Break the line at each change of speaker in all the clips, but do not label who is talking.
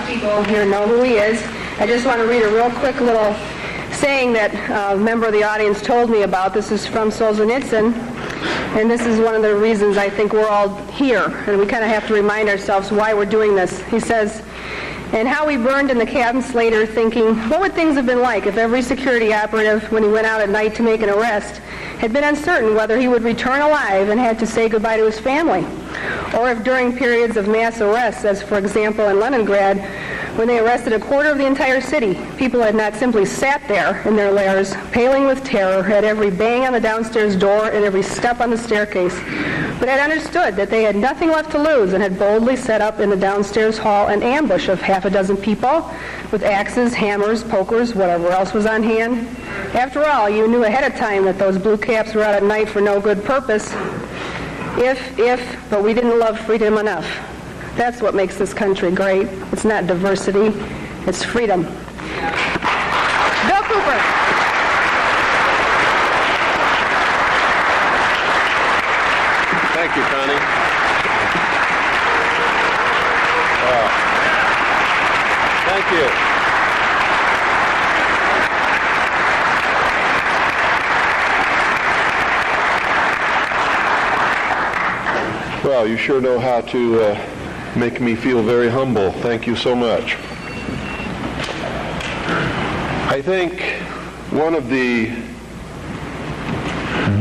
People here know who he is. I just want to read a real quick little saying that a member of the audience told me about. This is from Solzhenitsyn, and this is one of the reasons I think we're all here, and we kind of have to remind ourselves why we're doing this. He says, and how we burned in the cabins later thinking, what would things have been like if every security operative, when he went out at night to make an arrest, had been uncertain whether he would return alive and had to say goodbye to his family? Or if during periods of mass arrests, as for example in Leningrad, when they arrested a quarter of the entire city, people had not simply sat there in their lairs, paling with terror at every bang on the downstairs door and every step on the staircase, but had understood that they had nothing left to lose and had boldly set up in the downstairs hall an ambush of half a dozen people with axes, hammers, pokers, whatever else was on hand. After all, you knew ahead of time that those blue caps were out at night for no good purpose. But we didn't love freedom enough. That's what makes this country great. It's not diversity, it's freedom. Bill Cooper.
Thank you, Connie. Thank you. Well, you sure know how to make me feel very humble. Thank you so much. I think one of the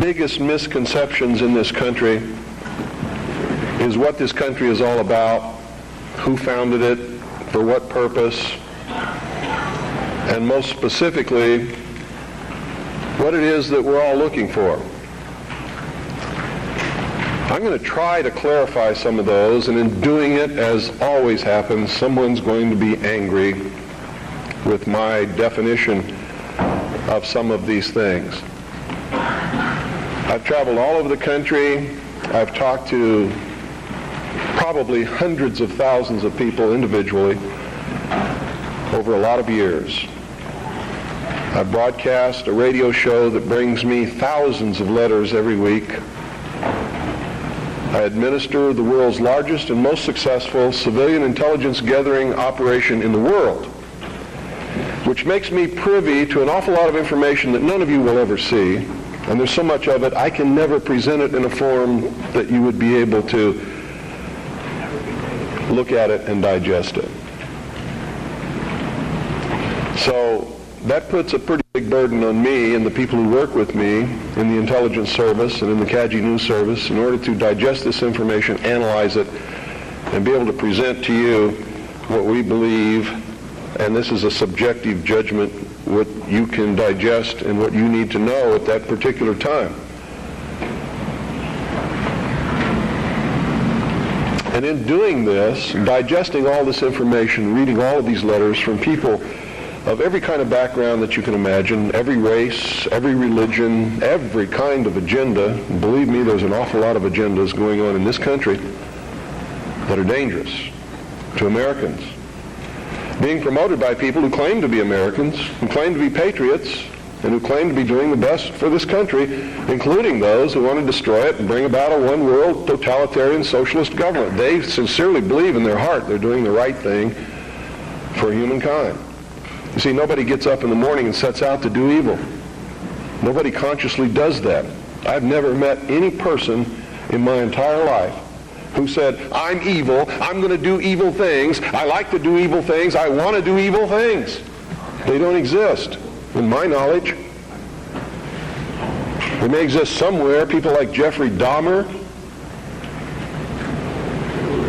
biggest misconceptions in this country is what this country is all about, who founded it, for what purpose, and most specifically, what it is that we're all looking for. I'm going to try to clarify some of those, and in doing it, as always happens, someone's going to be angry with my definition of some of these things. I've traveled all over the country. I've talked to probably hundreds of thousands of people individually over a lot of years. I broadcast a radio show that brings me thousands of letters every week. I administer the world's largest and most successful civilian intelligence gathering operation in the world, which makes me privy to an awful lot of information that none of you will ever see, and there's so much of it, I can never present it in a form that you would be able to look at it and digest it. So that puts a pretty big burden on me and the people who work with me in the intelligence service and in the CAGI News Service in order to digest this information, analyze it, and be able to present to you what we believe, and this is a subjective judgment, what you can digest and what you need to know at that particular time. And in doing this, digesting all this information, reading all of these letters from people of every kind of background that you can imagine, every race, every religion, every kind of agenda. And believe me, there's an awful lot of agendas going on in this country that are dangerous to Americans. Being promoted by people who claim to be Americans, who claim to be patriots, and who claim to be doing the best for this country, including those who want to destroy it and bring about a one-world totalitarian socialist government. They sincerely believe in their heart they're doing the right thing for humankind. You see, nobody gets up in the morning and sets out to do evil. Nobody consciously does that. I've never met any person in my entire life who said, I'm evil, I'm going to do evil things, I like to do evil things, I want to do evil things. They don't exist, in my knowledge. They may exist somewhere, people like Jeffrey Dahmer.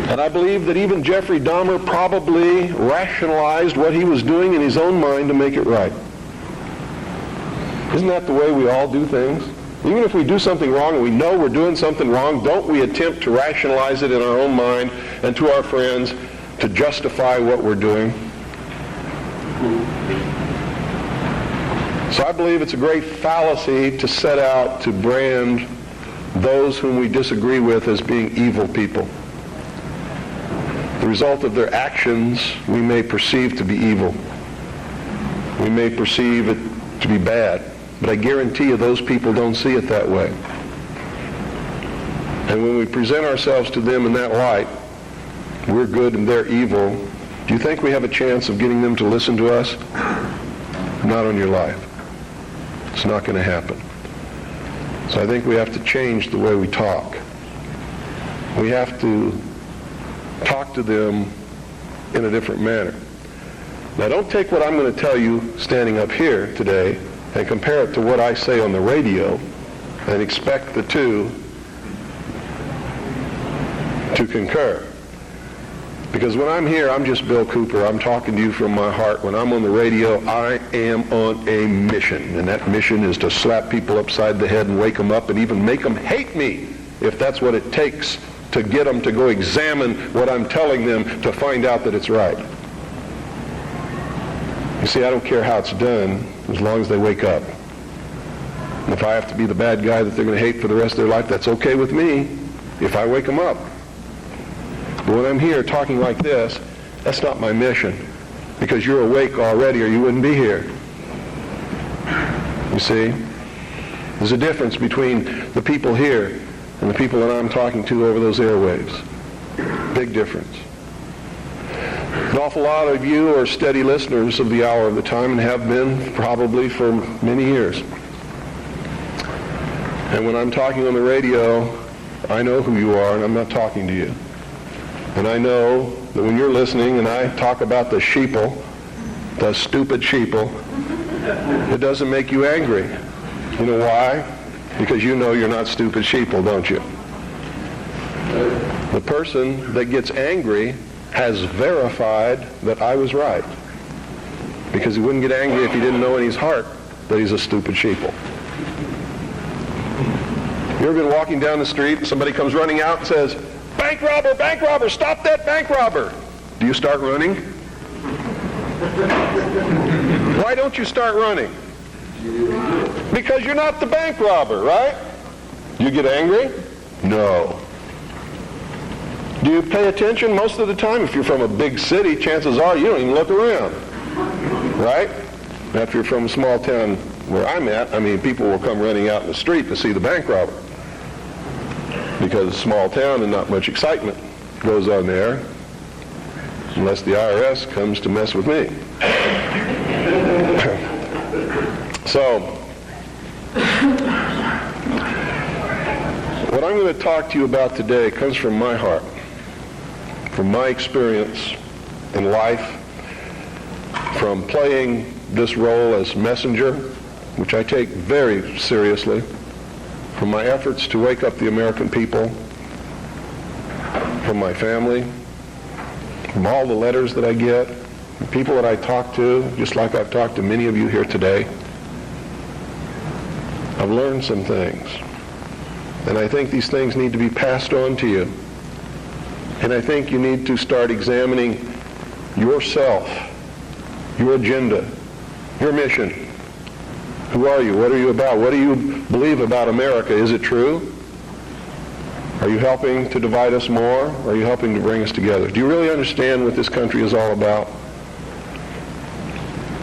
And I believe that even Jeffrey Dahmer probably rationalized what he was doing in his own mind to make it right. Isn't that the way we all do things? Even if we do something wrong and we know we're doing something wrong, don't we attempt to rationalize it in our own mind and to our friends to justify what we're doing? So I believe it's a great fallacy to set out to brand those whom we disagree with as being evil people. The result of their actions we may perceive to be evil. We may perceive it to be bad. But I guarantee you those people don't see it that way. And when we present ourselves to them in that light, we're good and they're evil, Do you think we have a chance of getting them to listen to us? Not on your life. It's not going to happen. So I think we have to change the way we talk. We have to talk to them in a different manner. Now, don't take what I'm going to tell you standing up here today and compare it to what I say on the radio and expect the two to concur. Because when I'm here, I'm just Bill Cooper. I'm talking to you from my heart. When I'm on the radio, I am on a mission. And that mission is to slap people upside the head and wake them up and even make them hate me, if that's what it takes to get them to go examine what I'm telling them to find out that it's right. You see, I don't care how it's done as long as they wake up. And if I have to be the bad guy that they're going to hate for the rest of their life, that's okay with me if I wake them up. But when I'm here talking like this, that's not my mission, because you're awake already or you wouldn't be here. You see? There's a difference between the people here and the people that I'm talking to over those airwaves. Big difference. An awful lot of you are steady listeners of the Hour of the Time and have been probably for many years. And when I'm talking on the radio, I know who you are and I'm not talking to you. And I know that when you're listening and I talk about the sheeple, the stupid sheeple, it doesn't make you angry. You know why? Because you know you're not stupid sheeple, don't you? The person that gets angry has verified that I was right. Because he wouldn't get angry if he didn't know in his heart that he's a stupid sheeple. You ever been walking down the street and somebody comes running out and says, bank robber, stop that bank robber. Do you start running? Why don't you start running? Because you're not the bank robber, right? You get angry? No. Do you pay attention most of the time? If you're from a big city, chances are you don't even look around, right? Now, if you're from a small town where I'm at, I mean, people will come running out in the street to see the bank robber. Because it's a small town and not much excitement goes on there unless the IRS comes to mess with me. So, what I'm going to talk to you about today comes from my heart, from my experience in life, from playing this role as messenger, which I take very seriously, from my efforts to wake up the American people, from my family, from all the letters that I get, the people that I talk to, just like I've talked to many of you here today. I've learned some things. And I think these things need to be passed on to you. And I think you need to start examining yourself, your agenda, your mission. Who are you? What are you about? What do you believe about America? Is it true? Are you helping to divide us more? Or are you helping to bring us together? Do you really understand what this country is all about?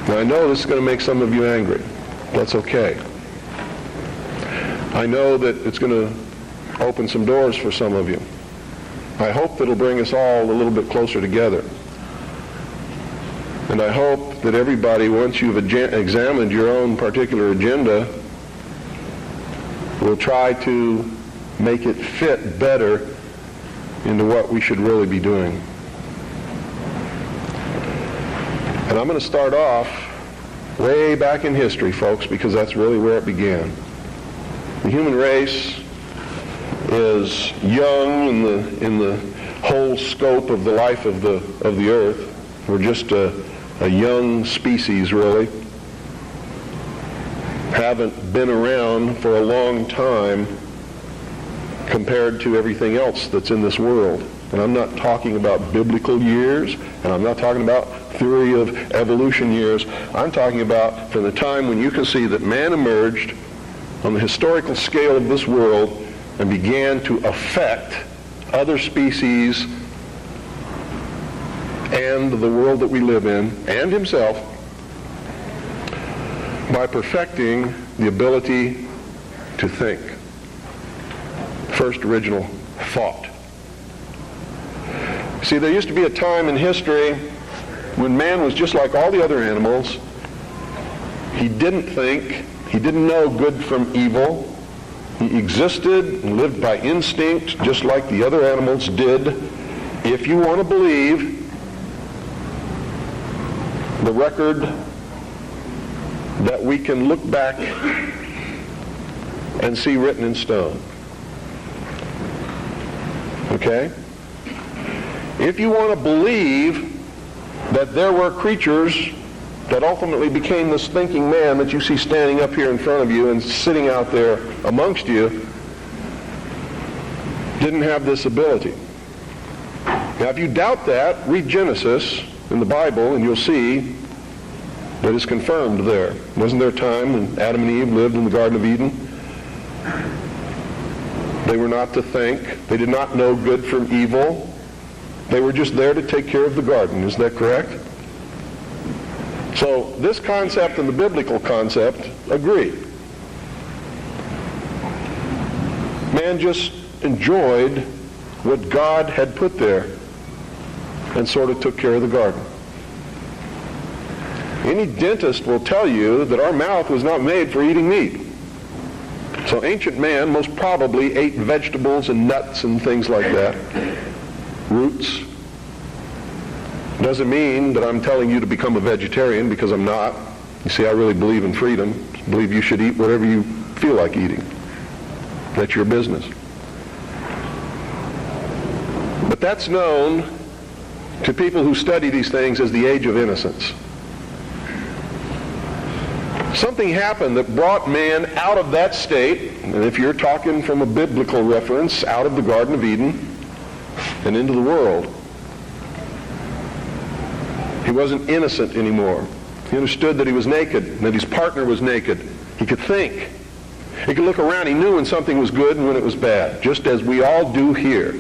Now, I know this is going to make some of you angry. That's okay. I know that it's going to open some doors for some of you. I hope that it'll bring us all a little bit closer together. And I hope that everybody, once you've examined your own particular agenda, will try to make it fit better into what we should really be doing. And I'm going to start off way back in history, folks, because that's really where it began. The human race is young in the whole scope of the life of the earth. We're just a young species, really. Haven't been around for a long time compared to everything else that's in this world. And I'm not talking about biblical years, and I'm not talking about theory of evolution years. I'm talking about from the time when you can see that man emerged on the historical scale of this world and began to affect other species and the world that we live in, and himself, by perfecting the ability to think. First original thought. See, there used to be a time in history when man was just like all the other animals. He didn't think, he didn't know good from evil. He existed and lived by instinct just like the other animals did. If you want to believe the record that we can look back and see written in stone. Okay? If you want to believe that there were creatures that ultimately became this thinking man that you see standing up here in front of you and sitting out there amongst you, didn't have this ability. Now, if you doubt that, read Genesis in the Bible and you'll see that it's confirmed there. Wasn't there a time when Adam and Eve lived in the Garden of Eden? They were not to think. They did not know good from evil. They were just there to take care of the garden. Is that correct? So this concept and the biblical concept agree. Man just enjoyed what God had put there and sort of took care of the garden. Any dentist will tell you that our mouth was not made for eating meat. So ancient man most probably ate vegetables and nuts and things like that, roots. Doesn't mean that I'm telling you to become a vegetarian, because I'm not. You see, I really believe in freedom. I believe you should eat whatever you feel like eating. That's your business. But that's known to people who study these things as the age of innocence. Something happened that brought man out of that state, and if you're talking from a biblical reference, out of the Garden of Eden and into the world. He wasn't innocent anymore. He understood that he was naked, and that his partner was naked. He could think. He could look around. He knew when something was good and when it was bad, just as we all do here.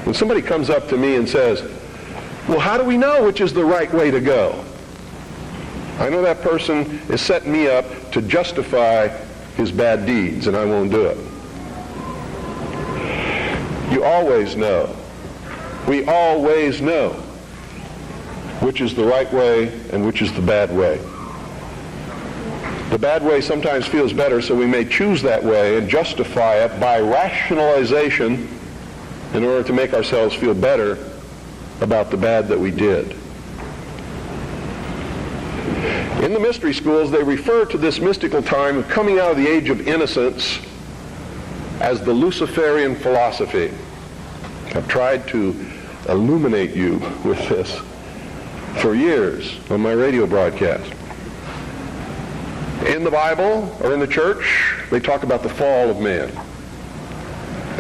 When somebody comes up to me and says, well, how do we know which is the right way to go? I know that person is setting me up to justify his bad deeds, and I won't do it. You always know. We always know which is the right way and which is the bad way. The bad way sometimes feels better, so we may choose that way and justify it by rationalization in order to make ourselves feel better about the bad that we did. In the mystery schools, they refer to this mystical time of coming out of the age of innocence as the Luciferian philosophy. I've tried to illuminate you with this for years on my radio broadcast. In the Bible or in the church, they talk about the fall of man.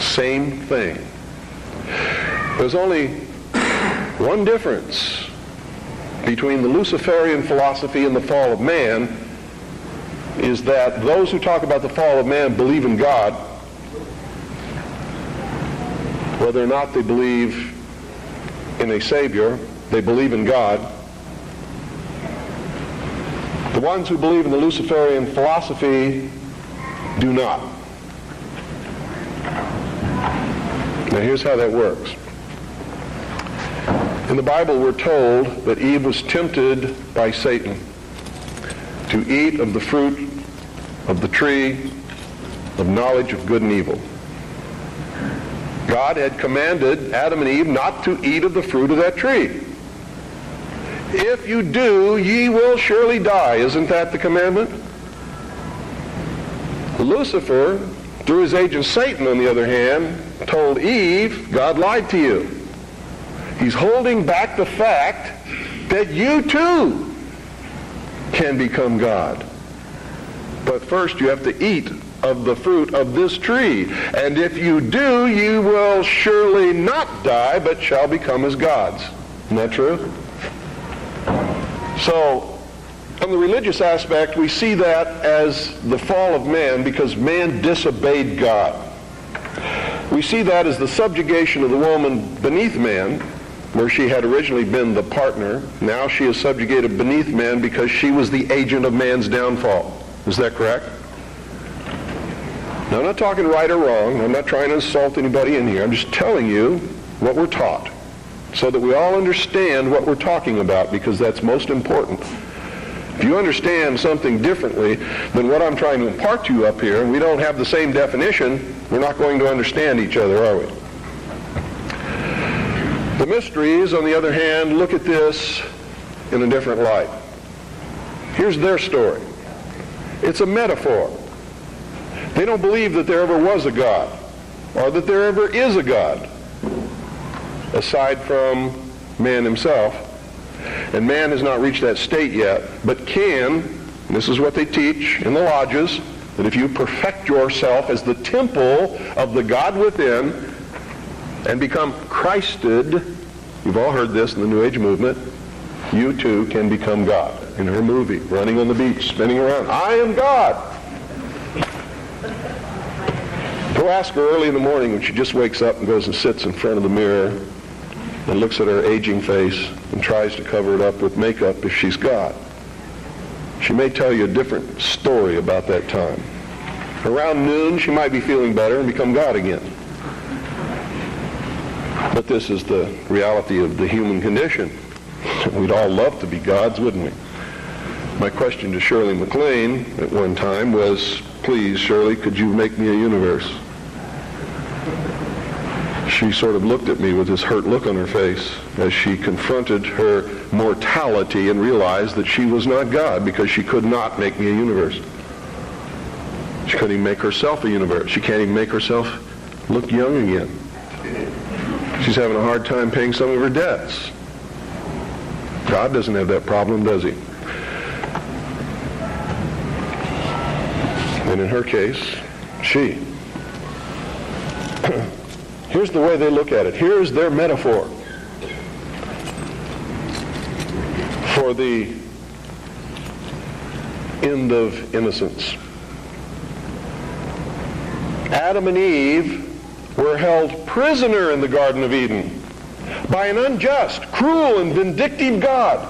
Same thing. There's only one difference between the Luciferian philosophy and the fall of man, is that those who talk about the fall of man believe in God, whether or not they believe in a Savior. They believe in God. The ones who believe in the Luciferian philosophy do not. Now here's how that works. In the Bible we're told that Eve was tempted by Satan to eat of the fruit of the tree of knowledge of good and evil. God had commanded Adam and Eve not to eat of the fruit of that tree. If you do, ye will surely die. Isn't that the commandment? Lucifer, through his agent Satan, on the other hand, told Eve, God lied to you. He's holding back the fact that you too can become God. But first you have to eat of the fruit of this tree. And if you do, you will surely not die, but shall become as gods. Isn't that true? So, on the religious aspect, we see that as the fall of man because man disobeyed God. We see that as the subjugation of the woman beneath man, where she had originally been the partner. Now she is subjugated beneath man because she was the agent of man's downfall. Is that correct? Now, I'm not talking right or wrong. I'm not trying to insult anybody in here. I'm just telling you what we're taught. so that we all understand what we're talking about, because that's most important. If you understand something differently than what I'm trying to impart to you up here, and we don't have the same definition, we're not going to understand each other, are we? The mysteries, on the other hand, look at this in a different light. Here's their story. It's a metaphor. They don't believe that there ever was a God, or that there ever is a God, aside from man himself. And man has not reached that state yet, but can, and this is what they teach in the lodges, that if you perfect yourself as the temple of the God within and become Christed, you've all heard this in the New Age movement, you too can become God. In her movie, running on the beach, spinning around, I am God. Go ask her early in the morning when she just wakes up and goes and sits in front of the mirror and looks at her aging face and tries to cover it up with makeup if she's God. She may tell you a different story about that time. Around noon, she might be feeling better and become God again. But this is the reality of the human condition. We'd all love to be gods, wouldn't we? My question to Shirley MacLaine at one time was, please, Shirley, could you make me a universe? She sort of looked at me with this hurt look on her face as she confronted her mortality and realized that she was not God because she could not make me a universe. She couldn't even make herself a universe. She can't even make herself look young again. She's having a hard time paying some of her debts. God doesn't have that problem, does he? And in her case, she. Here's the way they look at it. Here's their metaphor for the end of innocence. Adam and Eve were held prisoner in the Garden of Eden by an unjust, cruel, and vindictive God.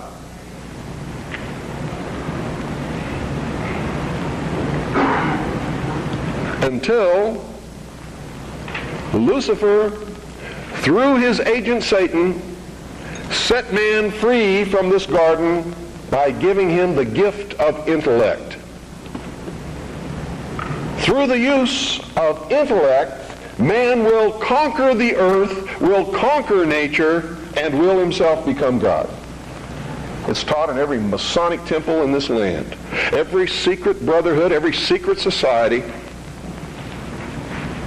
Until Lucifer, through his agent Satan, set man free from this garden by giving him the gift of intellect. Through the use of intellect, man will conquer the earth, will conquer nature, and will himself become God. It's taught in every Masonic temple in this land. Every secret brotherhood, every secret society,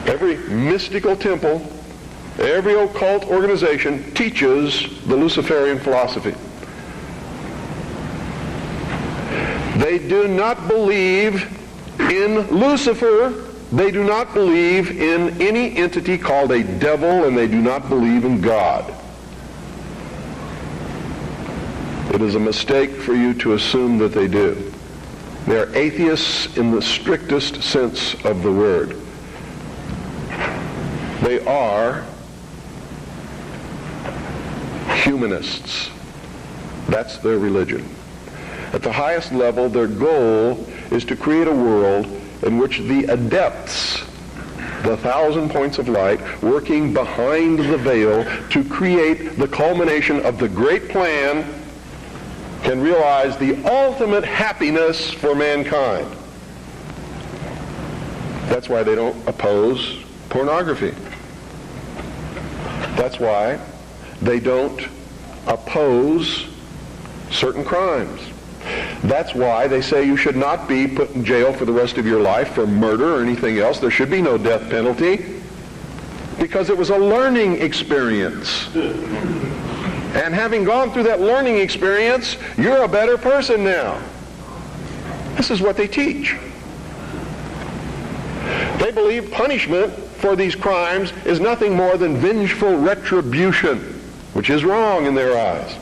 every mystical temple, every occult organization teaches the Luciferian philosophy. They do not believe in Lucifer. They do not believe in any entity called a devil, and they do not believe in God. It is a mistake for you to assume that they do. They are atheists in the strictest sense of the word. They are humanists. That's their religion. At the highest level, their goal is to create a world in which the adepts, the 1,000 points of light, working behind the veil to create the culmination of the great plan, can realize the ultimate happiness for mankind. That's why they don't oppose pornography. That's why they don't oppose certain crimes. That's why they say you should not be put in jail for the rest of your life for murder or anything else. There should be no death penalty, because it was a learning experience. And having gone through that learning experience, you're a better person now. This is what they teach. They believe punishment for these crimes is nothing more than vengeful retribution, which is wrong in their eyes.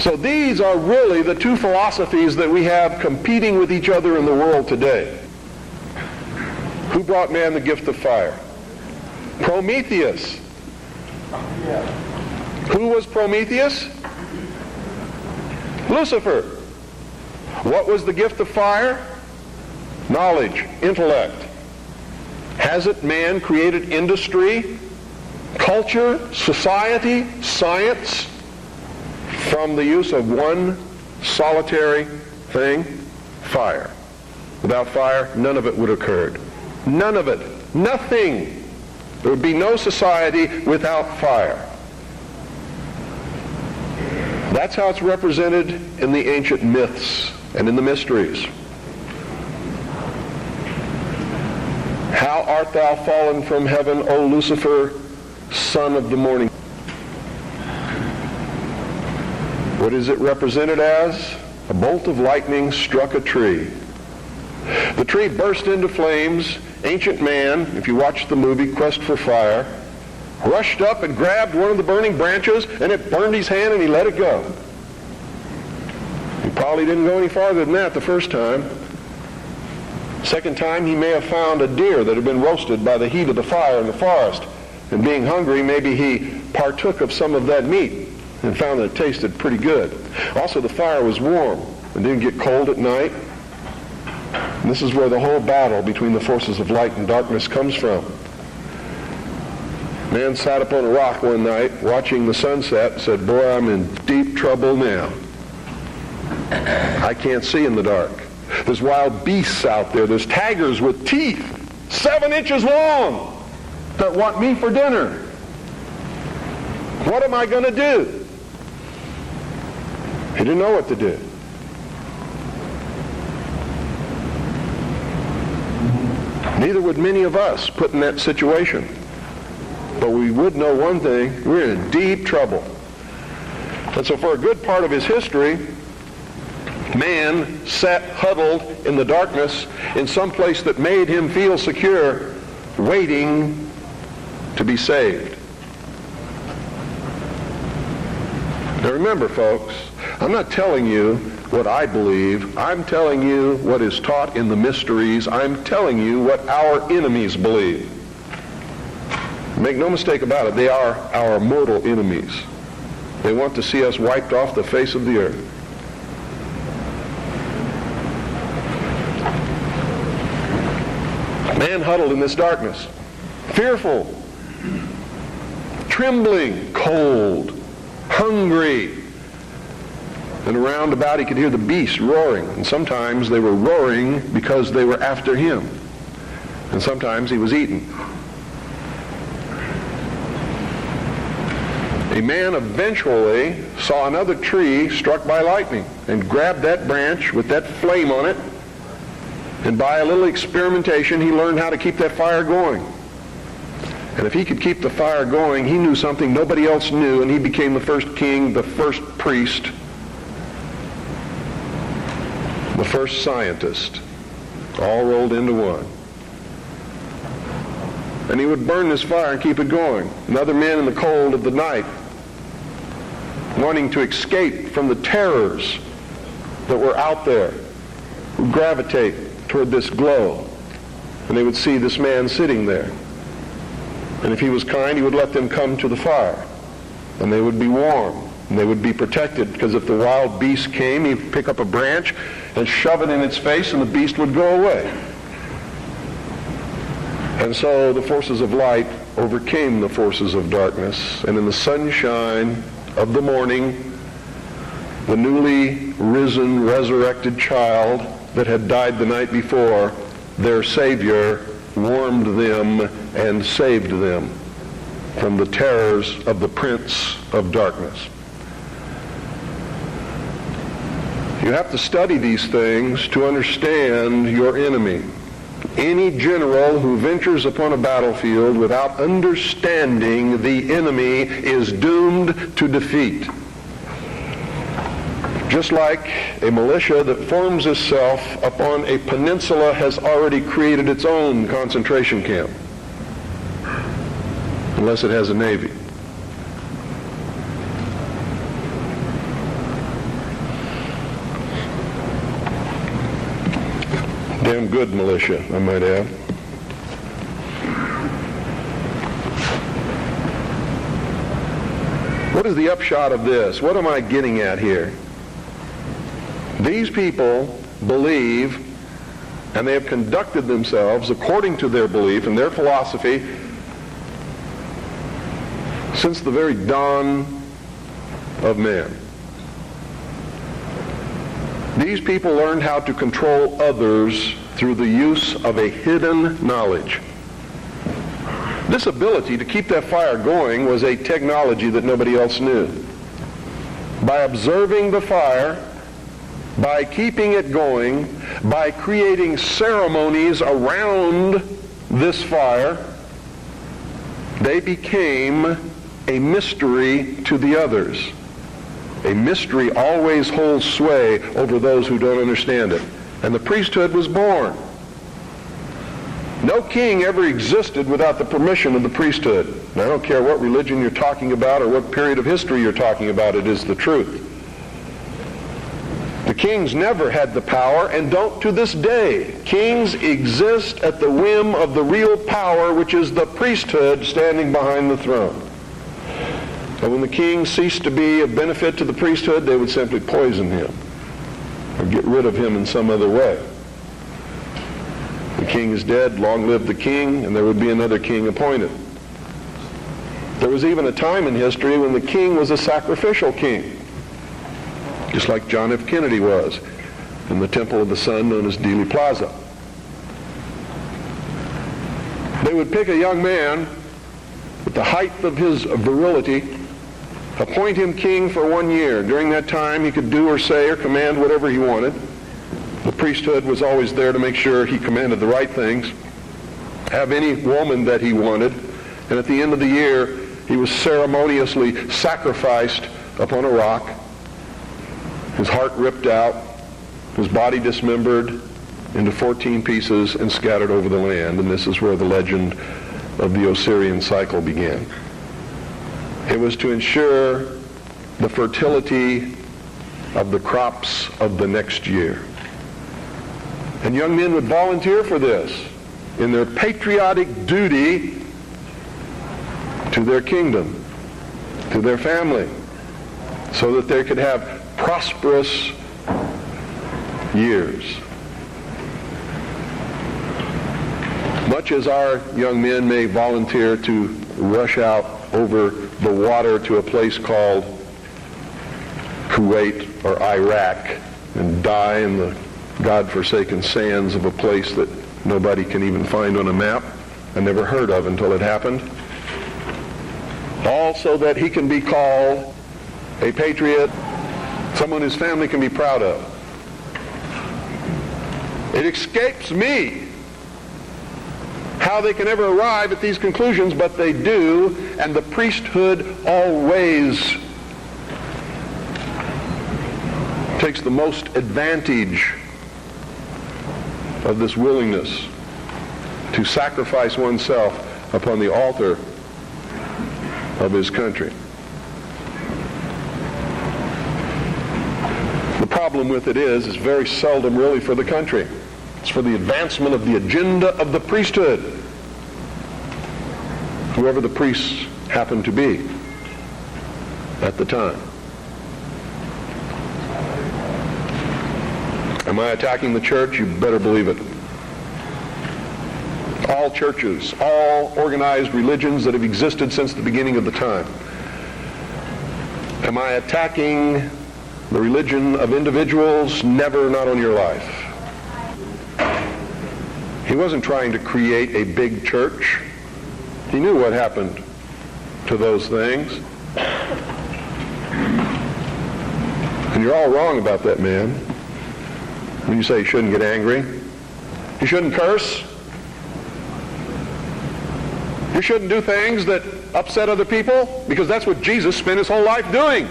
So these are really the two philosophies that we have competing with each other in the world today. Who brought man the gift of fire? Prometheus. Who was Prometheus? Lucifer. What was the gift of fire? Knowledge, intellect. Hasn't man created industry, culture, society, science from the use of one solitary thing? Fire. Without fire, none of it would have occurred. None of it. Nothing. There would be no society without fire. That's how it's represented in the ancient myths and in the mysteries. How art thou fallen from heaven, O Lucifer, son of the morning? What is it represented as? A bolt of lightning struck a tree. The tree burst into flames. Ancient man, if you watch the movie Quest for Fire, rushed up and grabbed one of the burning branches, and it burned his hand, and he let it go. He probably didn't go any farther than that the first time. Second time, he may have found a deer that had been roasted by the heat of the fire in the forest. And being hungry, maybe he partook of some of that meat and found that it tasted pretty good. Also, the fire was warm and didn't get cold at night. And this is where the whole battle between the forces of light and darkness comes from. Man sat up on a rock one night watching the sunset and said, "Boy, I'm in deep trouble now. I can't see in the dark. There's wild beasts out there. There's tigers with teeth 7 inches long that want me for dinner. What am I going to do?" He didn't know what to do. Neither would many of us put in that situation. But we would know one thing: we're in deep trouble. And so for a good part of his history, man sat huddled in the darkness in some place that made him feel secure, waiting to be saved. Now remember, folks, I'm not telling you what I believe. I'm telling you what is taught in the mysteries. I'm telling you what our enemies believe. Make no mistake about it, they are our mortal enemies. They want to see us wiped off the face of the earth. Man huddled in this darkness, fearful, trembling, cold, hungry. And around about he could hear the beasts roaring. And sometimes they were roaring because they were after him. And sometimes he was eaten. A man eventually saw another tree struck by lightning and grabbed that branch with that flame on it. And by a little experimentation, he learned how to keep that fire going. And if he could keep the fire going, he knew something nobody else knew, and he became the first king, the first priest, the first scientist, all rolled into one. And he would burn this fire and keep it going. And other men in the cold of the night, wanting to escape from the terrors that were out there, would gravitate toward this glow. And they would see this man sitting there. And if he was kind, he would let them come to the fire. And they would be warm. And they would be protected, because if the wild beast came, he'd pick up a branch and shove it in its face, and the beast would go away. And so the forces of light overcame the forces of darkness. And in the sunshine of the morning, the newly risen, resurrected child that had died the night before, their Savior, warmed them and saved them from the terrors of the prince of darkness. You have to study these things to understand your enemy. Any general who ventures upon a battlefield without understanding the enemy is doomed to defeat. Just like a militia that forms itself upon a peninsula has already created its own concentration camp, unless it has a navy. Damn good militia, I might add. What is the upshot of this? What am I getting at here? These people believe And they have conducted themselves according to their belief and their philosophy since the very dawn of man. These people learned how to control others through the use of a hidden knowledge. This ability to keep that fire going was a technology that nobody else knew. By observing the fire, by keeping it going, by creating ceremonies around this fire, they became a mystery to the others. A mystery always holds sway over those who don't understand it. And the priesthood was born. No king ever existed without the permission of the priesthood. And I don't care what religion you're talking about or what period of history you're talking about, it is the truth. The kings never had the power and don't to this day. Kings exist at the whim of the real power, which is the priesthood standing behind the throne. And when the king ceased to be of benefit to the priesthood, they would simply poison him or get rid of him in some other way. The king is dead, long live the king, and there would be another king appointed. There was even a time in history when the king was a sacrificial king, just like John F. Kennedy was in the Temple of the Sun known as Dealey Plaza. They would pick a young man at the height of his virility, appoint him king for 1 year. During that time, he could do or say or command whatever he wanted. The priesthood was always there to make sure he commanded the right things, have any woman that he wanted, and at the end of the year, he was ceremoniously sacrificed upon a rock, his heart ripped out, his body dismembered into 14 pieces and scattered over the land. And this is where the legend of the Osirian cycle began. It was to ensure the fertility of the crops of the next year. And young men would volunteer for this in their patriotic duty to their kingdom, to their family, so that they could have prosperous years. Much as our young men may volunteer to rush out over the water to a place called Kuwait or Iraq and die in the God-forsaken sands of a place that nobody can even find on a map and never heard of until it happened, all so that he can be called a patriot, someone his family can be proud of. It escapes me how they can ever arrive at these conclusions, but they do, and the priesthood always takes the most advantage of this willingness to sacrifice oneself upon the altar of his country. The problem with it is it's very seldom really for the country. It's for the advancement of the agenda of the priesthood, whoever the priests happen to be at the time. Am I attacking the church? You better believe it. All churches, all organized religions that have existed since the beginning of the time. Am I attacking the religion of individuals? Never, not on your life. He wasn't trying to create a big church. He knew what happened to those things. And you're all wrong about that man. When you say you shouldn't get angry, you shouldn't curse, you shouldn't do things that upset other people, because that's what Jesus spent his whole life doing.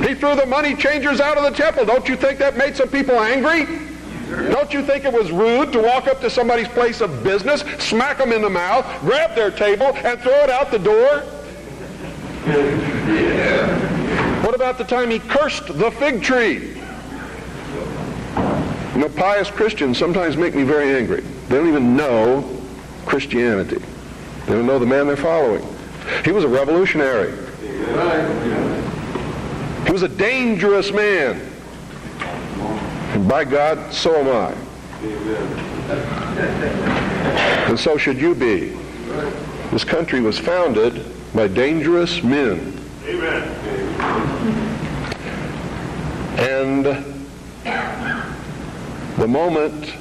He threw the money changers out of the temple. Don't you think that made some people angry? Don't you think it was rude to walk up to somebody's place of business, smack them in the mouth, grab their table, and throw it out the door? What about the time he cursed the fig tree? You know, pious Christians sometimes make me very angry. They don't even know Christianity. They don't know the man they're following. He was a revolutionary. He was a dangerous man. And by God, so am I. And so should you be. This country was founded by dangerous men.
Amen.
And the moment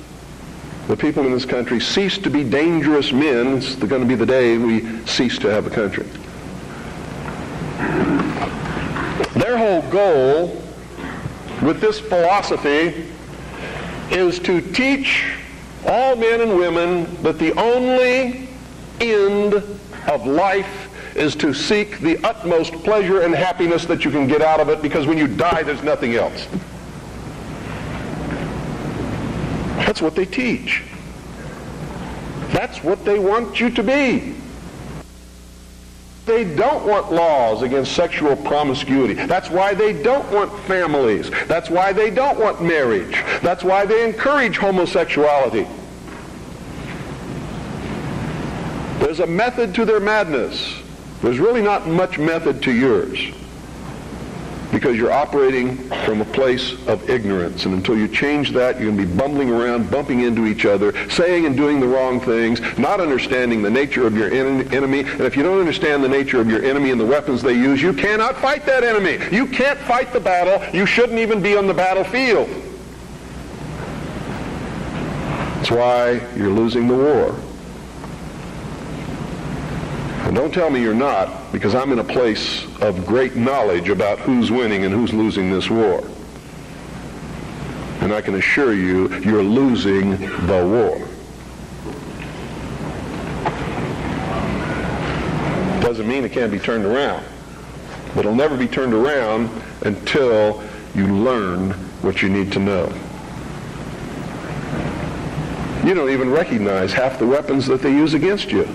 the people in this country cease to be dangerous men, it's going to be the day we cease to have a country. Their whole goal with this philosophy is to teach all men and women that the only end of life is to seek the utmost pleasure and happiness that you can get out of it, because when you die, there's nothing else. That's what they teach. That's what they want you to be. They don't want laws against sexual promiscuity. That's why they don't want families. That's why they don't want marriage. That's why they encourage homosexuality. There's a method to their madness. There's really not much method to yours, because you're operating from a place of ignorance. And until you change that, you're going to be bumbling around, bumping into each other, saying and doing the wrong things, not understanding the nature of your enemy. And if you don't understand the nature of your enemy and the weapons they use, you cannot fight that enemy. You can't fight the battle. You shouldn't even be on the battlefield. That's why you're losing the war. And don't tell me you're not, because I'm in a place of great knowledge about who's winning and who's losing this war. And I can assure you, you're losing the war. Doesn't mean it can't be turned around. But it'll never be turned around until you learn what you need to know. You don't even recognize half the weapons that they use against you.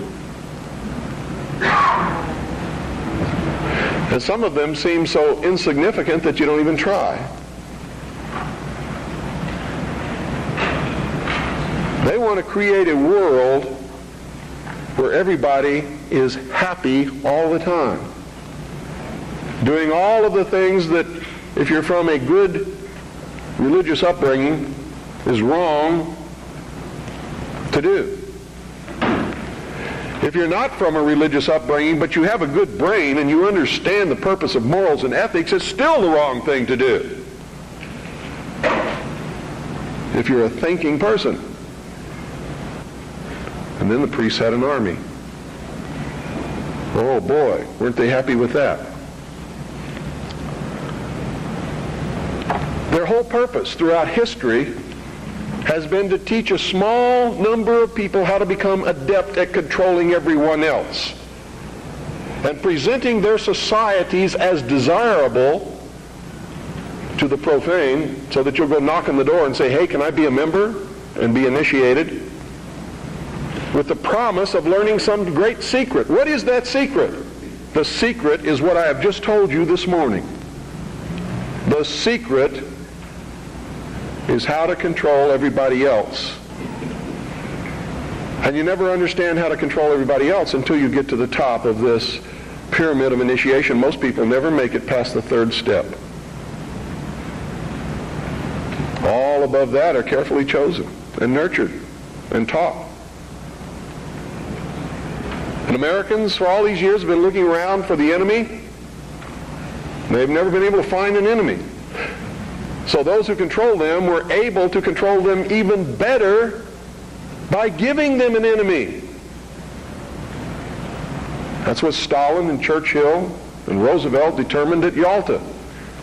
And some of them seem so insignificant that you don't even try. They want to create a world where everybody is happy all the time, doing all of the things that, if you're from a good religious upbringing, is wrong to do. If you're not from a religious upbringing, but you have a good brain and you understand the purpose of morals and ethics, it's still the wrong thing to do. If you're a thinking person. And then the priests had an army. Oh boy, weren't they happy with that? Their whole purpose throughout history has been to teach a small number of people how to become adept at controlling everyone else and presenting their societies as desirable to the profane, so that you'll go knock on the door and say, hey, can I be a member, and be initiated, with the promise of learning some great secret. What is that secret? The secret is what I have just told you this morning. The secret is how to control everybody else. And you never understand how to control everybody else until you get to the top of this pyramid of initiation. Most people never make it past the third step. All above that are carefully chosen and nurtured and taught. And Americans for all these years have been looking around for the enemy. They've never been able to find an enemy. So those who control them were able to control them even better by giving them an enemy. That's what Stalin and Churchill and Roosevelt determined at Yalta.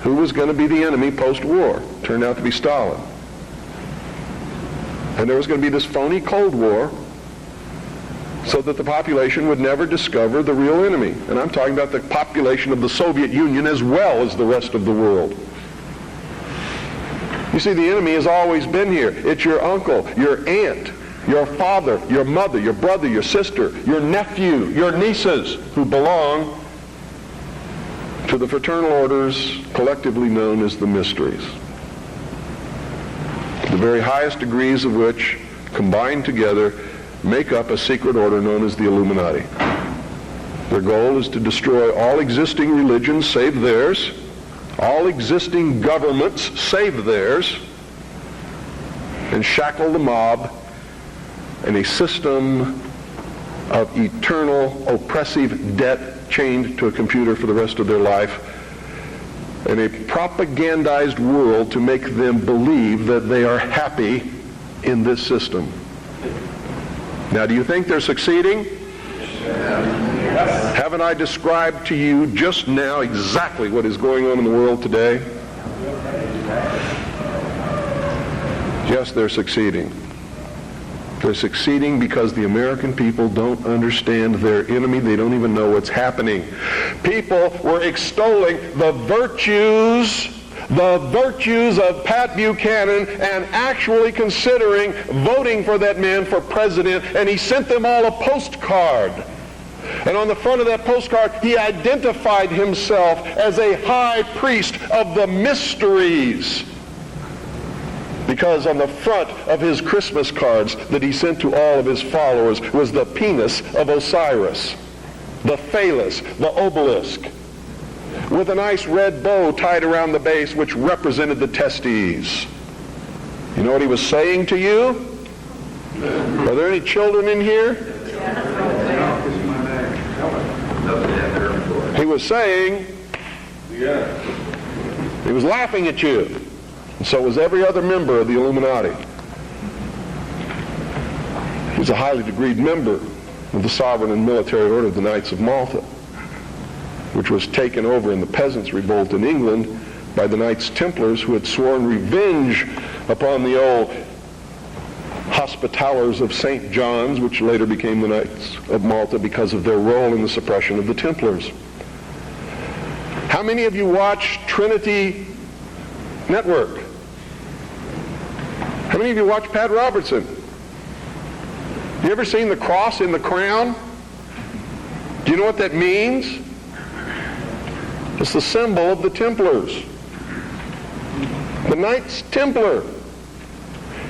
Who was going to be the enemy post-war? Turned out to be Stalin. And there was going to be this phony Cold War so that the population would never discover the real enemy. And I'm talking about the population of the Soviet Union as well as the rest of the world. You see, the enemy has always been here. It's your uncle, your aunt, your father, your mother, your brother, your sister, your nephew, your nieces, who belong to the fraternal orders collectively known as the mysteries. The very highest degrees of which, combined together, make up a secret order known as the Illuminati. Their goal is to destroy all existing religions save theirs, all existing governments save theirs, and shackle the mob in a system of eternal oppressive debt chained to a computer for the rest of their life, in a propagandized world to make them believe that they are happy in this system. Now, do you think they're succeeding? Yes. Haven't I described to you just now exactly what is going on in the world today? Yes, they're succeeding. They're succeeding because the American people don't understand their enemy. They don't even know what's happening. People were extolling the virtues of Pat Buchanan and actually considering voting for that man for president, and he sent them all a postcard. And on the front of that postcard, he identified himself as a high priest of the mysteries. Because on the front of his Christmas cards that he sent to all of his followers was the penis of Osiris, the phallus, the obelisk, with a nice red bow tied around the base which represented the testes. You know what he was saying to you? Are there any children in here? He was saying, he was laughing at you. And so was every other member of the Illuminati. He was a highly degreed member of the sovereign and military order of the Knights of Malta, which was taken over in the Peasants' Revolt in England by the Knights Templars, who had sworn revenge upon the old Hospitallers of St. John's, which later became the Knights of Malta because of their role in the suppression of the Templars. How many of you watch Trinity Network? How many of you watch Pat Robertson? You ever seen the cross in the crown? Do you know what that means? It's the symbol of the Templars. The Knights Templar.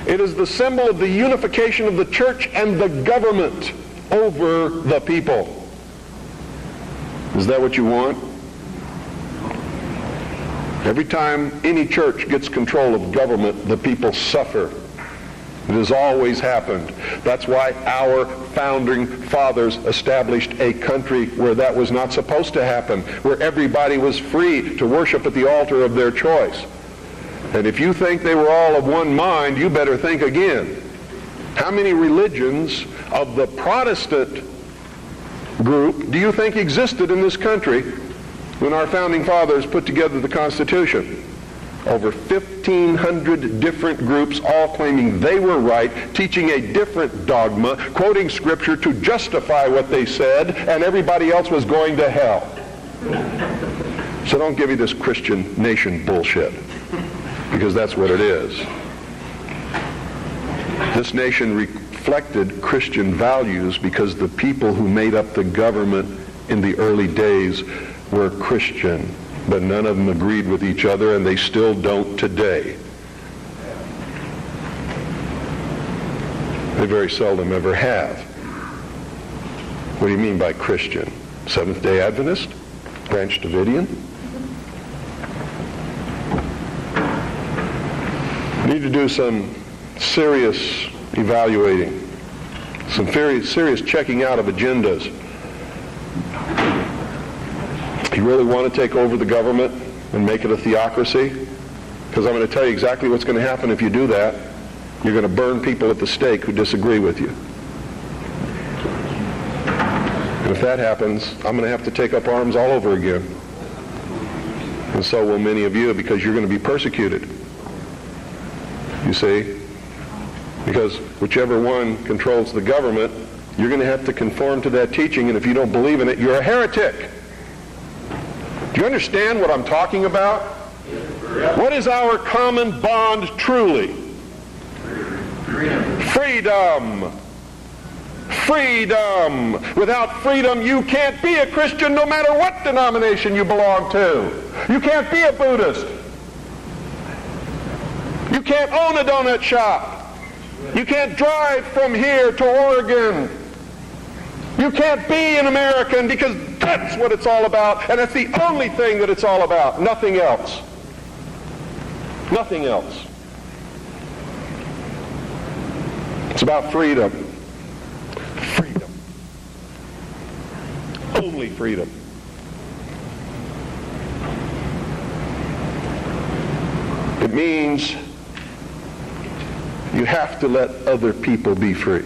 It is the symbol of the unification of the church and the government over the people. Is that what you want? Every time any church gets control of government, the people suffer. It has always happened. That's why our founding fathers established a country where that was not supposed to happen, where everybody was free to worship at the altar of their choice. And if you think they were all of one mind, you better think again. How many religions of the Protestant group do you think existed in this country when our founding fathers put together the Constitution? Over 1,500 different groups, all claiming they were right, teaching a different dogma, quoting Scripture to justify what they said, and everybody else was going to hell. So don't give me this Christian nation bullshit, because that's what it is. This nation reflected Christian values because the people who made up the government in the early days were Christian, but none of them agreed with each other, and they still don't today. They very seldom ever have. What do you mean by Christian? Seventh-day Adventist? Branch Davidian? We need to do some serious evaluating, some very serious checking out of agendas. You really want to take over the government and make it a theocracy? Because I'm going to tell you exactly what's going to happen if you do that. You're going to burn people at the stake who disagree with you. And if that happens, I'm going to have to take up arms all over again. And so will many of you, because you're going to be persecuted. You see? Because whichever one controls the government, you're going to have to conform to that teaching, and if you don't believe in it, you're a heretic. Do you understand what I'm talking about? What is our common bond truly? Freedom. Freedom. Without freedom, you can't be a Christian no matter what denomination you belong to. You can't be a Buddhist. You can't own a donut shop. You can't drive from here to Oregon. You can't be an American, because that's what it's all about, and that's the only thing that it's all about. Nothing else. Nothing else. It's about freedom. Freedom. Only freedom. It means you have to let other people be free,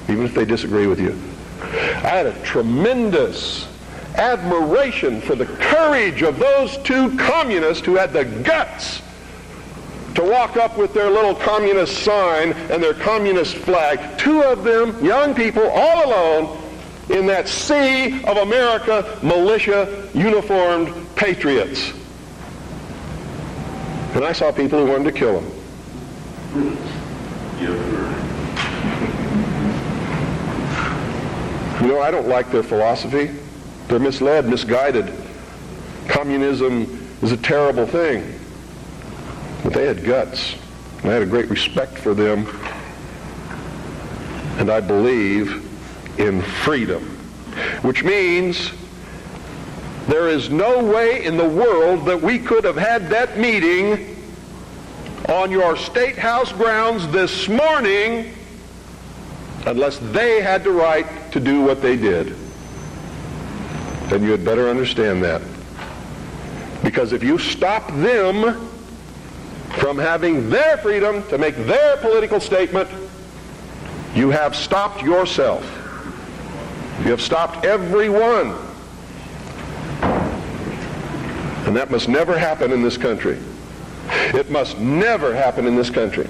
even if they disagree with you. I had a tremendous admiration for the courage of those two communists who had the guts to walk up with their little communist sign and their communist flag. Two of them, young people, all alone in that sea of America, militia, uniformed patriots. And I saw people who wanted to kill them. You know, I don't like their philosophy. They're misled, misguided. Communism is a terrible thing. But they had guts. And I had a great respect for them. And I believe in freedom. Which means there is no way in the world that we could have had that meeting on your State House grounds this morning unless they had the right to do what they did. Then you had better understand that. Because if you stop them from having their freedom to make their political statement, you have stopped yourself. You have stopped everyone. And that must never happen in this country. It must never happen in this country.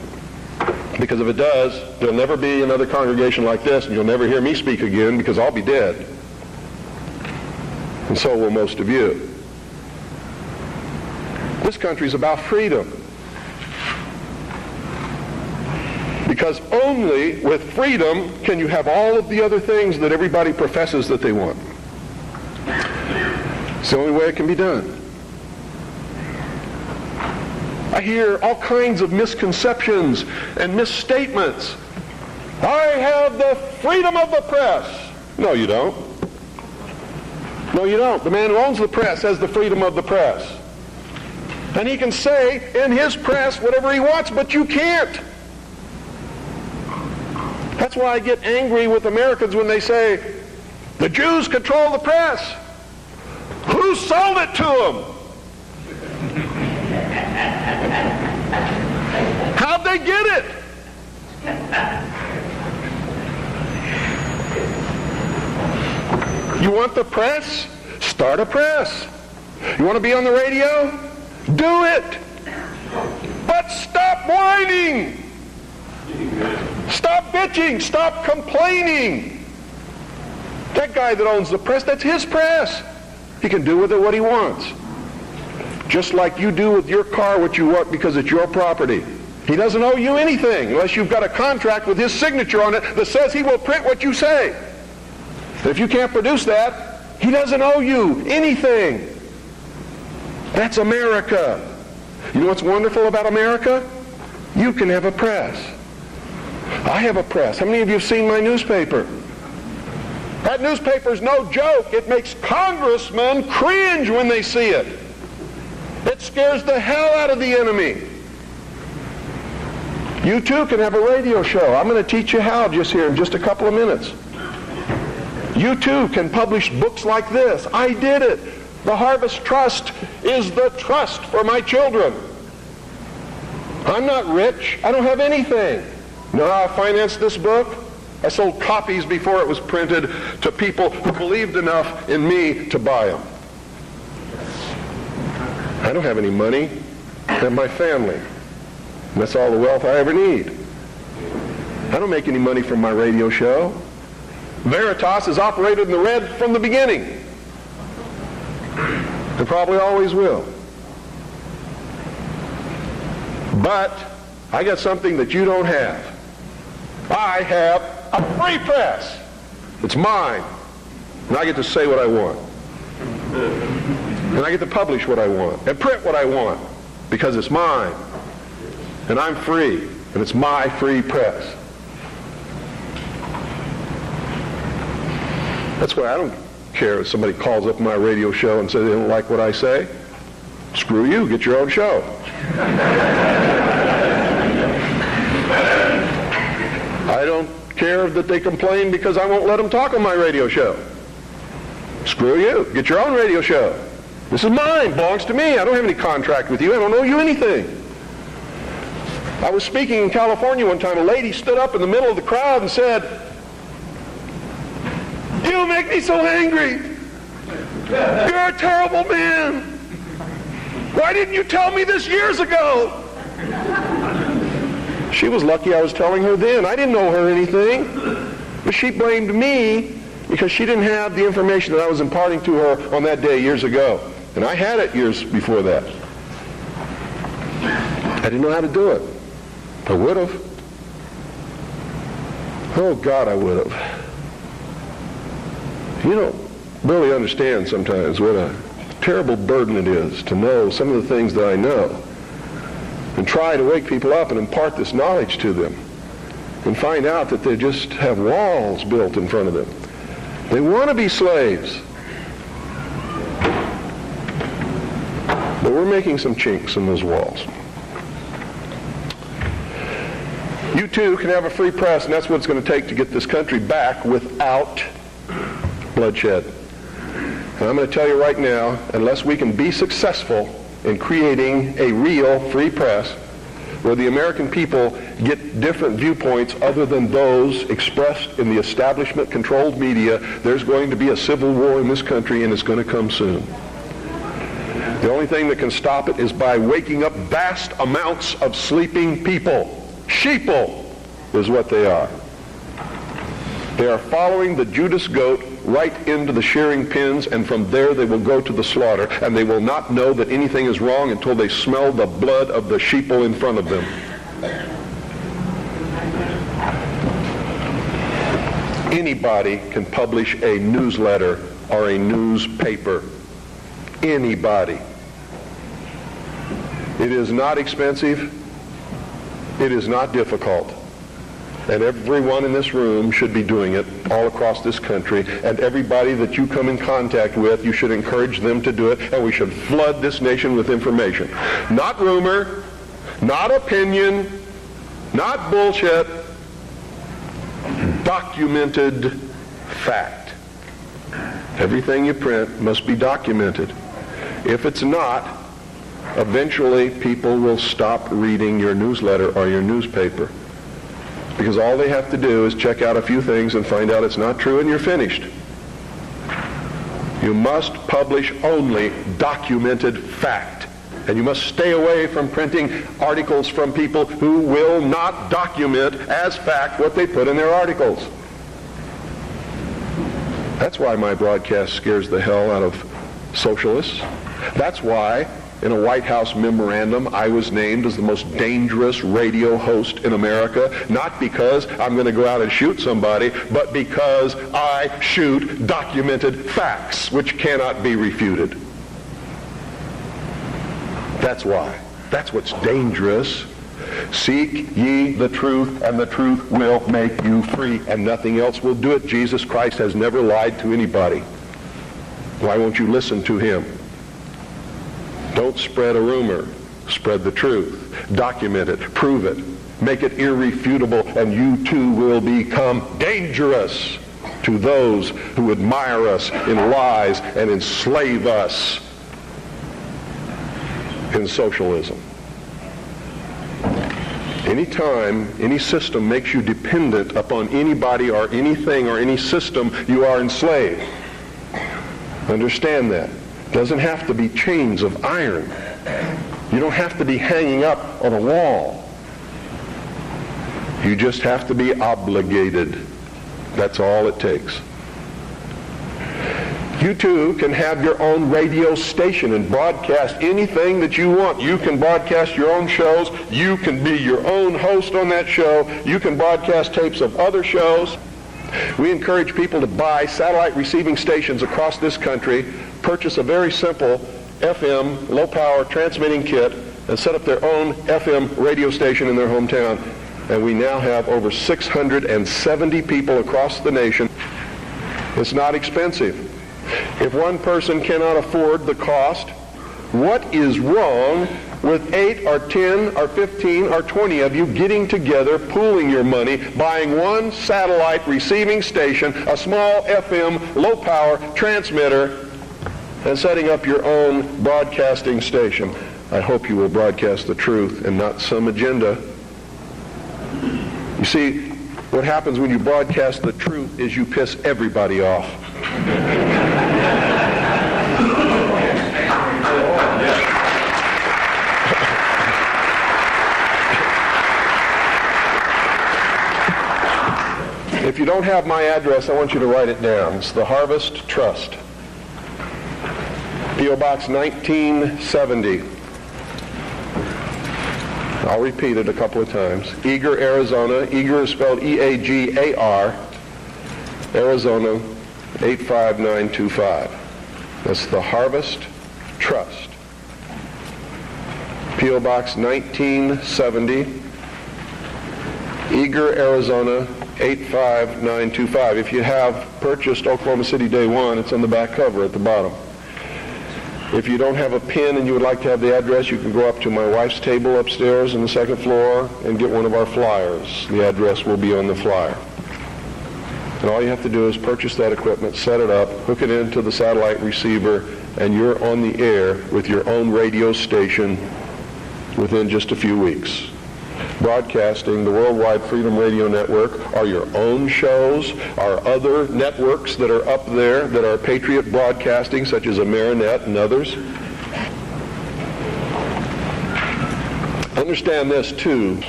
Because if it does, there'll never be another congregation like this, and you'll never hear me speak again because I'll be dead. And so will most of you. This country's about freedom. Because only with freedom can you have all of the other things that everybody professes that they want. It's the only way it can be done. I hear all kinds of misconceptions and misstatements. I have the freedom of the press. No, you don't. No, you don't. The man who owns the press has the freedom of the press. And he can say in his press whatever he wants, but you can't. That's why I get angry with Americans when they say, the Jews control the press. Who sold it to them? How'd they get it? You want the press? Start a press. You want to be on the radio? Do it. But stop whining. Stop bitching. Stop complaining. That guy that owns the press, that's his press. He can do with it what he wants. Just like you do with your car what you want because it's your property. He doesn't owe you anything unless you've got a contract with his signature on it that says he will print what you say. And if you can't produce that, he doesn't owe you anything. That's America. You know what's wonderful about America? You can have a press. I have a press. How many of you have seen my newspaper? That newspaper's no joke. It makes congressmen cringe when they see it. It scares the hell out of the enemy. You too can have a radio show. I'm going to teach you how just here in just a couple of minutes. You too can publish books like this. I did it. The Harvest Trust is the trust for my children. I'm not rich. I don't have anything. You know how I financed this book? I sold copies before it was printed to people who believed enough in me to buy them. I don't have any money. I have my family. And that's all the wealth I ever need. I don't make any money from my radio show. Veritas has operated in the red from the beginning. And probably always will. But I got something that you don't have. I have a free press. It's mine. And I get to say what I want. And I get to publish what I want and print what I want because it's mine. And I'm free. And it's my free press. That's why I don't care if somebody calls up my radio show and says they don't like what I say. Screw you. Get your own show. I don't care that they complain because I won't let them talk on my radio show. Screw you. Get your own radio show. This is mine. Belongs to me. I don't have any contract with you. I don't owe you anything. I was speaking in California one time. A lady stood up in the middle of the crowd and said, "You make me so angry. You're a terrible man. Why didn't you tell me this years ago?" She was lucky I was telling her then. I didn't owe her anything. But she blamed me because she didn't have the information that I was imparting to her on that day years ago. And I had it years before that. I didn't know how to do it. I would have. Oh, God, I would have. You don't really understand sometimes what a terrible burden it is to know some of the things that I know and try to wake people up and impart this knowledge to them and find out that they just have walls built in front of them. They want to be slaves. But we're making some chinks in those walls. You too can have a free press, and that's what it's going to take to get this country back without bloodshed. And I'm going to tell you right now, unless we can be successful in creating a real free press where the American people get different viewpoints other than those expressed in the establishment-controlled media, there's going to be a civil war in this country, and it's going to come soon. The only thing that can stop it is by waking up vast amounts of sleeping people. Sheeple is what they are. They are following the Judas goat right into the shearing pens, and from there they will go to the slaughter, and they will not know that anything is wrong until they smell the blood of the sheeple in front of them. Anybody can publish a newsletter or a newspaper. Anybody. It is not expensive. It is not difficult. And everyone in this room should be doing it all across this country. And everybody that you come in contact with, you should encourage them to do it. And we should flood this nation with information. Not rumor, not opinion, not bullshit. Documented fact. Everything you print must be documented. If it's not, eventually people will stop reading your newsletter or your newspaper. Because all they have to do is check out a few things and find out it's not true, and you're finished. You must publish only documented fact. And you must stay away from printing articles from people who will not document as fact what they put in their articles. That's why my broadcast scares the hell out of socialists. That's why in a White House memorandum, I was named as the most dangerous radio host in America, not because I'm going to go out and shoot somebody, but because I shoot documented facts which cannot be refuted. That's why. That's what's dangerous. Seek ye the truth, and the truth will make you free, and nothing else will do it. Jesus Christ has never lied to anybody. Why won't you listen to him? Don't spread a rumor. Spread the truth. Document it. Prove it. Make it irrefutable, and you too will become dangerous to those who admire us in lies and enslave us in socialism. Anytime any system makes you dependent upon anybody or anything or any system, you are enslaved. Understand that. Doesn't have to be chains of iron. You don't have to be hanging up on a wall. You just have to be obligated. That's all it takes. You too can have your own radio station and broadcast anything that you want. You can broadcast your own shows. You can be your own host on that show. You can broadcast tapes of other shows. We encourage people to buy satellite receiving stations across this country, purchase a very simple FM, low-power transmitting kit, and set up their own FM radio station in their hometown. And we now have over 670 people across the nation. It's not expensive. If one person cannot afford the cost, what is wrong with 8 or 10 or 15 or 20 of you getting together, pooling your money, buying one satellite receiving station, a small FM low-power transmitter, and setting up your own broadcasting station. I hope you will broadcast the truth and not some agenda. You see, what happens when you broadcast the truth is you piss everybody off. If you don't have my address, I want you to write it down. It's the Harvest Trust. P.O. Box 1970. I'll repeat it a couple of times. Eagar, Arizona. Eagar is spelled E-A-G-A-R. Arizona 85925. That's the Harvest Trust. P.O. Box 1970. Eagar, Arizona 85925. If you have purchased Oklahoma City Day One, it's on the back cover at the bottom. If you don't have a pen and you would like to have the address, you can go up to my wife's table upstairs on the second floor and get one of our flyers. The address will be on the flyer. And all you have to do is purchase that equipment, set it up, hook it into the satellite receiver, and you're on the air with your own radio station within just a few weeks. Broadcasting the Worldwide Freedom Radio Network are your own shows, are other networks that are up there that are Patriot Broadcasting, such as Amerinet and others. Understand this too.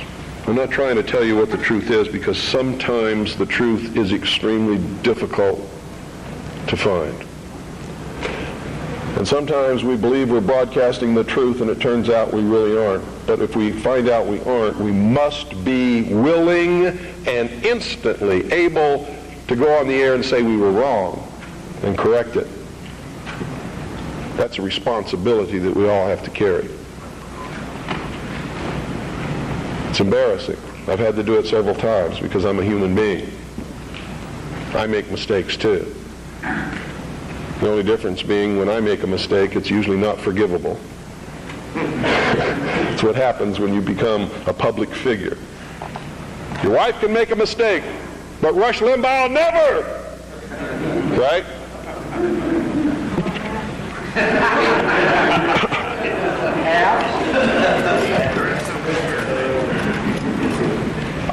I'm not trying to tell you what the truth is, because sometimes the truth is extremely difficult to find. And sometimes we believe we're broadcasting the truth and it turns out we really aren't. But if we find out we aren't, we must be willing and instantly able to go on the air and say we were wrong and correct it. That's a responsibility that we all have to carry. It's embarrassing. I've had to do it several times because I'm a human being. I make mistakes too. The only difference being when I make a mistake, it's usually not forgivable. It's what happens when you become a public figure. Your wife can make a mistake, but Rush Limbaugh never! Right?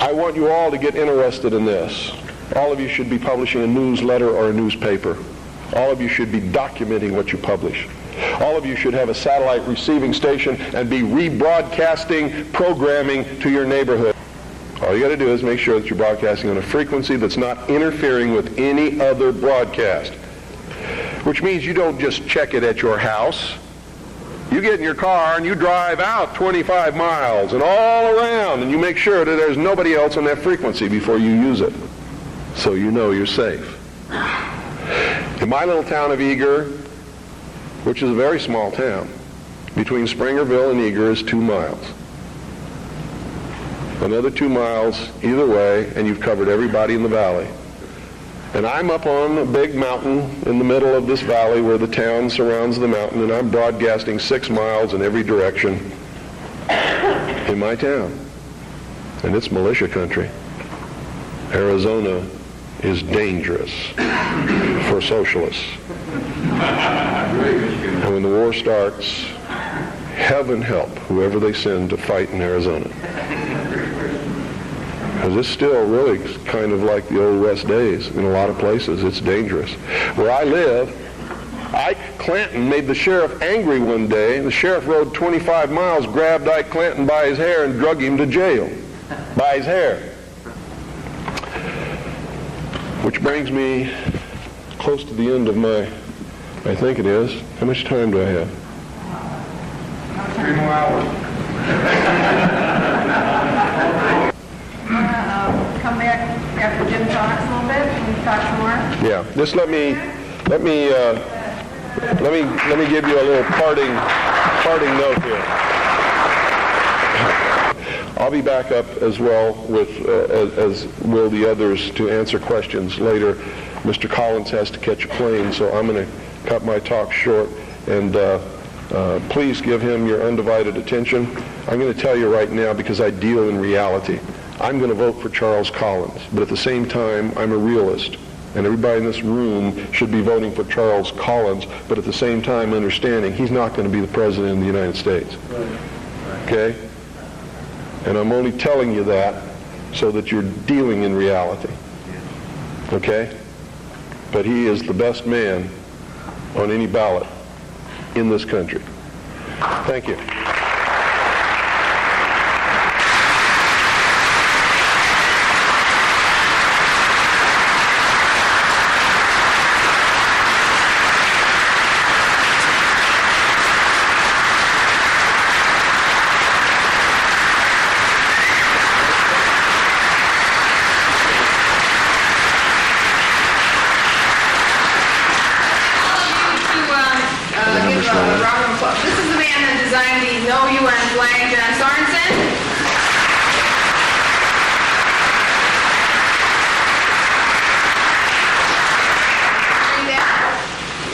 I want you all to get interested in this. All of you should be publishing a newsletter or a newspaper. All of you should be documenting what you publish. All of you should have a satellite receiving station and be rebroadcasting programming to your neighborhood. All you got to do is make sure that you're broadcasting on a frequency that's not interfering with any other broadcast. Which means you don't just check it at your house. You get in your car and you drive out 25 miles and all around, and you make sure that there's nobody else on that frequency before you use it, so you know you're safe. In my little town of Eagar, which is a very small town, between Springerville and Eagar is 2 miles. Another 2 miles either way, and you've covered everybody in the valley. And I'm up on a big mountain in the middle of this valley where the town surrounds the mountain, and I'm broadcasting 6 miles in every direction in my town. And it's militia country. Arizona is dangerous for socialists. And when the war starts, heaven help whoever they send to fight in Arizona. Because it's still really kind of like the old West days in a lot of places. It's dangerous. Where I live, Ike Clanton made the sheriff angry one day. The sheriff rode 25 miles, grabbed Ike Clanton by his hair and drug him to jail. By his hair. Which brings me close to the end of my, I think it is. How much time do I have?
3 more hours. Come back after Jim talks a little bit and talk some more.
Yeah. Just let me give you a little parting note here. I'll be back up as well with as will the others to answer questions later. Mr. Collins has to catch a plane, so I'm going to cut my talk short and Please give him your undivided attention. I'm going to tell you right now, because I deal in reality, I'm going to vote for Charles Collins, but at the same time, I'm a realist. And everybody in this room should be voting for Charles Collins, but at the same time understanding he's not going to be the president of the United States. Okay? And I'm only telling you that so that you're dealing in reality. Okay? But he is the best man on any ballot in this country. Thank you.
This is the man that designed the No UN flag, John Sorensen.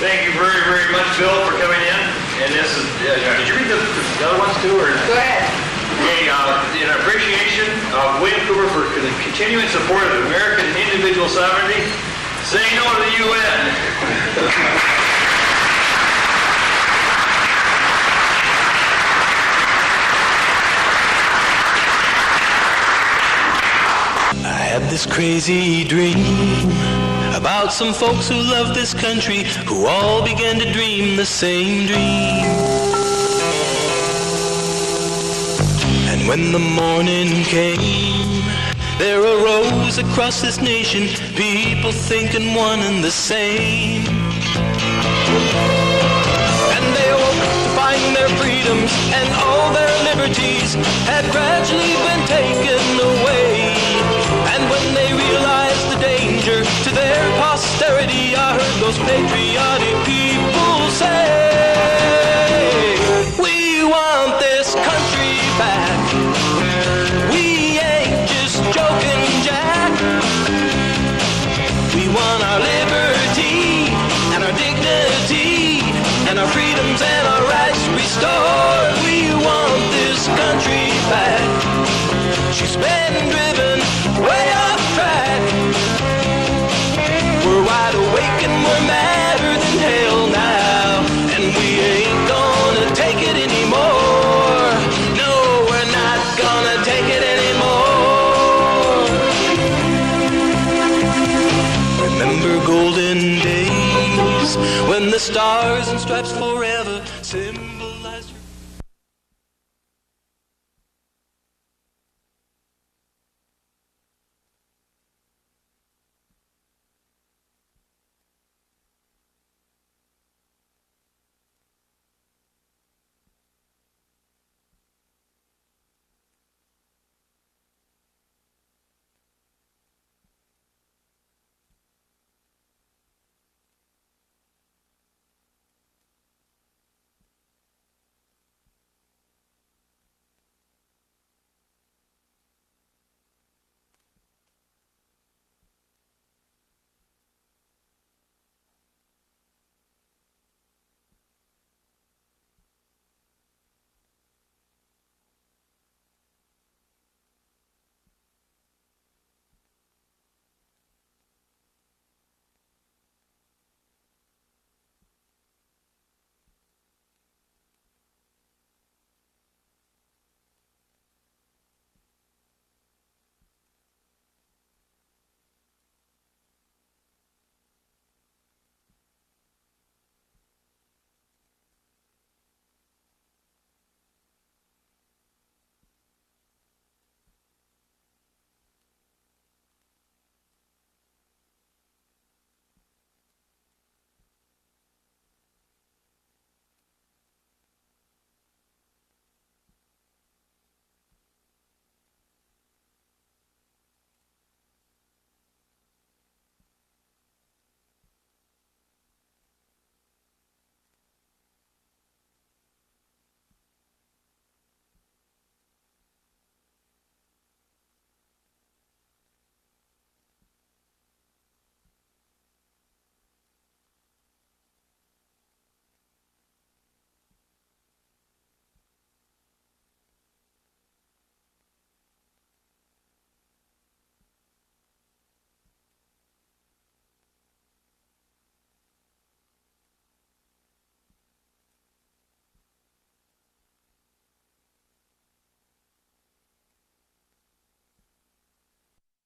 Thank you very, very much, Bill, for coming in. And this is, did you read the other ones too? Or?
Go ahead.
Okay, in appreciation of William Cooper for the continuing support of American individual sovereignty, say no to the UN.
I had this crazy dream about some folks who love this country, who all began to dream the same dream. And when the morning came, there arose across this nation people thinking one and the same. And they awoke to find their freedoms and all their liberties had gradually been taken away. And when they realized the danger to their posterity, I heard those patriotic people say, we want this country back. We ain't just joking, Jack. We want our liberty and our dignity and our freedoms and our rights restored. We want this country back. She's been driven way off track. We're wide awake and we're madder than hell now, and we ain't gonna take it anymore. No, we're not gonna take it anymore. Remember golden days when the stars and stripes forever